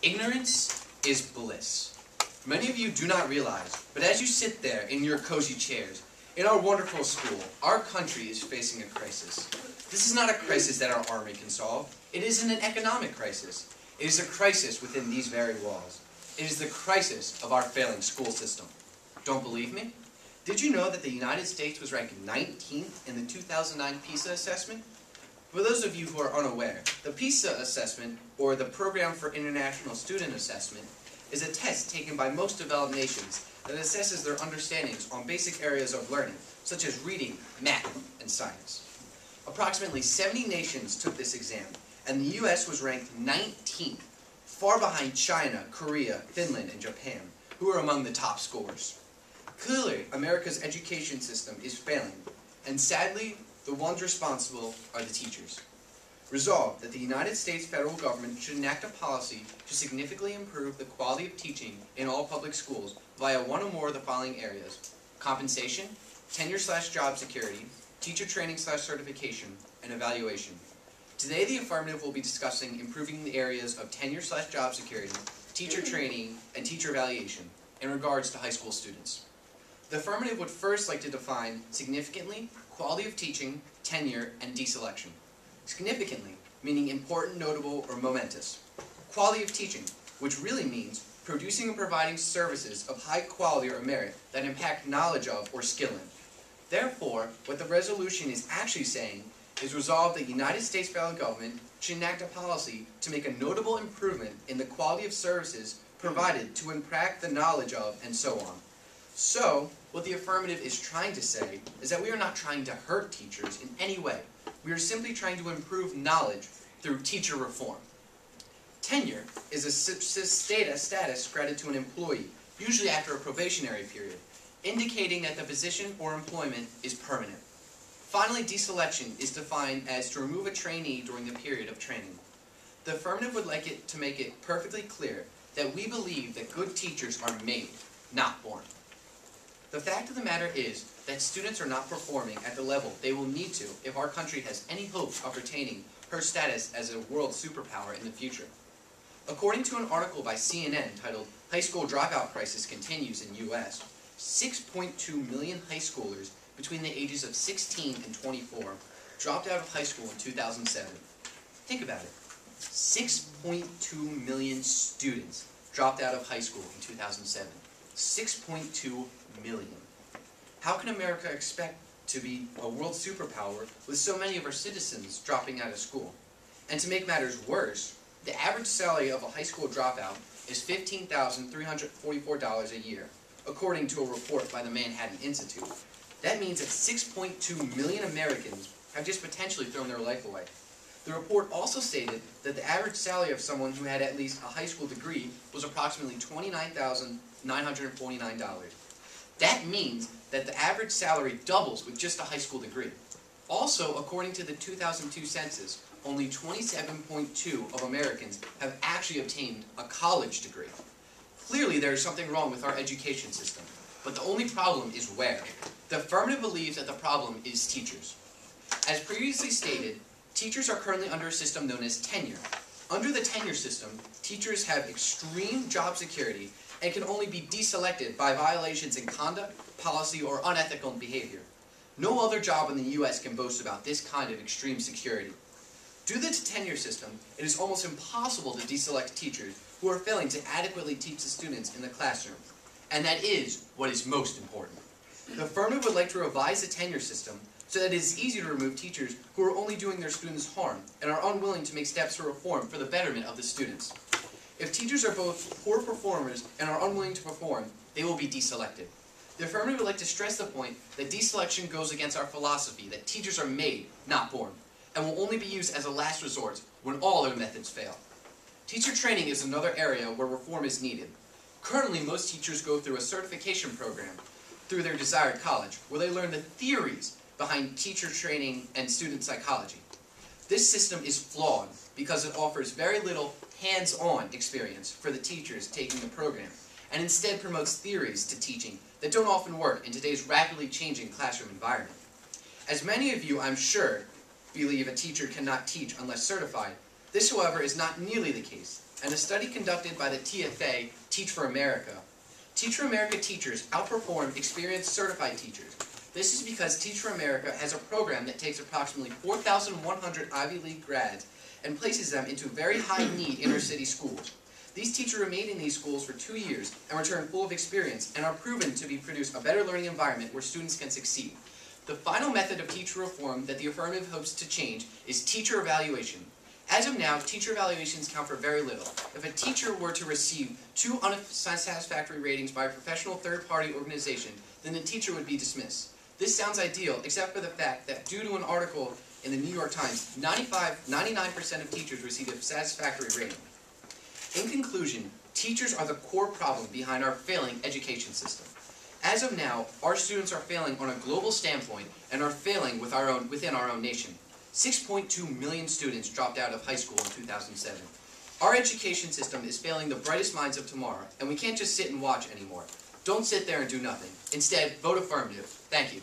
Ignorance is bliss. Many of you do not realize, but as you sit there in your cozy chairs, in our wonderful school, our country is facing a crisis. This is not a crisis that our army can solve. It isn't an economic crisis. It is a crisis within these very walls. It is the crisis of our failing school system. Don't believe me? Did you know that the United States was ranked 19th in the 2009 PISA assessment? For those of you who are unaware, the PISA assessment, or the Program for International Student Assessment, is a test taken by most developed nations that assesses their understandings on basic areas of learning, such as reading, math, and science. Approximately 70 nations took this exam, and the US was ranked 19th, far behind China, Korea, Finland, and Japan, who are among the top scorers. Clearly, America's education system is failing, and sadly, the ones responsible are the teachers. Resolved that the United States federal government should enact a policy to significantly improve the quality of teaching in all public schools via one or more of the following areas: compensation, tenure/job security, teacher training/certification, and evaluation. Today the affirmative will be discussing improving the areas of tenure/job security, teacher training, and teacher evaluation in regards to high school students. The affirmative would first like to define significantly, quality of teaching, tenure, and deselection. Significantly, meaning important, notable, or momentous. Quality of teaching, which really means producing and providing services of high quality or merit that impact knowledge of or skill in. Therefore, what the resolution is actually saying is resolved that the United States federal government should enact a policy to make a notable improvement in the quality of services provided to impact the knowledge of, and so on. So, what the affirmative is trying to say is that we are not trying to hurt teachers in any way. We are simply trying to improve knowledge through teacher reform. Tenure is a status granted to an employee, usually after a probationary period, indicating that the position or employment is permanent. Finally, deselection is defined as to remove a trainee during the period of training. The affirmative would like it to make it perfectly clear that we believe that good teachers are made, not born. The fact of the matter is that students are not performing at the level they will need to if our country has any hope of retaining her status as a world superpower in the future. According to an article by CNN titled "High School Dropout Crisis Continues in U.S., 6.2 million high schoolers between the ages of 16 and 24 dropped out of high school in 2007. Think about it. 6.2 million students dropped out of high school in 2007. 6.2 million. How can America expect to be a world superpower with so many of our citizens dropping out of school? And to make matters worse, the average salary of a high school dropout is $15,344 a year, according to a report by the Manhattan Institute. That means that 6.2 million Americans have just potentially thrown their life away. The report also stated that the average salary of someone who had at least a high school degree was approximately $29,949. That means that the average salary doubles with just a high school degree. Also, according to the 2002 census, only 27.2% of Americans have actually obtained a college degree. Clearly, there is something wrong with our education system, but the only problem is where. The affirmative believes that the problem is teachers. As previously stated, teachers are currently under a system known as tenure. Under the tenure system, teachers have extreme job security and can only be deselected by violations in conduct, policy, or unethical behavior. No other job in the U.S. can boast about this kind of extreme security. Due to the tenure system, it is almost impossible to deselect teachers who are failing to adequately teach the students in the classroom. And that is what is most important. The affirmative would like to revise the tenure system so that it is easy to remove teachers who are only doing their students harm and are unwilling to make steps to reform for the betterment of the students. If teachers are both poor performers and are unwilling to perform, they will be deselected. The affirmative would like to stress the point that deselection goes against our philosophy that teachers are made, not born, and will only be used as a last resort when all other methods fail. Teacher training is another area where reform is needed. Currently, most teachers go through a certification program through their desired college, where they learn the theories behind teacher training and student psychology. This system is flawed because it offers very little hands-on experience for the teachers taking the program, and instead promotes theories to teaching that don't often work in today's rapidly changing classroom environment. As many of you, I'm sure, believe a teacher cannot teach unless certified, This, however, is not nearly the case, and a study conducted by the TFA, Teach for America, teachers outperform experienced certified teachers. This is because Teach for America has a program that takes approximately 4,100 Ivy League grads and places them into very high-need inner-city schools. These teachers remain in these schools for 2 years and return full of experience and are proven to produce a better learning environment where students can succeed. The final method of teacher reform that the affirmative hopes to change is teacher evaluation. As of now, teacher evaluations count for very little. If a teacher were to receive 2 unsatisfactory ratings by a professional third-party organization, then the teacher would be dismissed. This sounds ideal, except for the fact that due to an article in the New York Times, 99% of teachers receive a satisfactory rating. In conclusion, teachers are the core problem behind our failing education system. As of now, our students are failing on a global standpoint and are failing within our own nation. 6.2 million students dropped out of high school in 2007. Our education system is failing the brightest minds of tomorrow, and we can't just sit and watch anymore. Don't sit there and do nothing. Instead, vote affirmative. Thank you.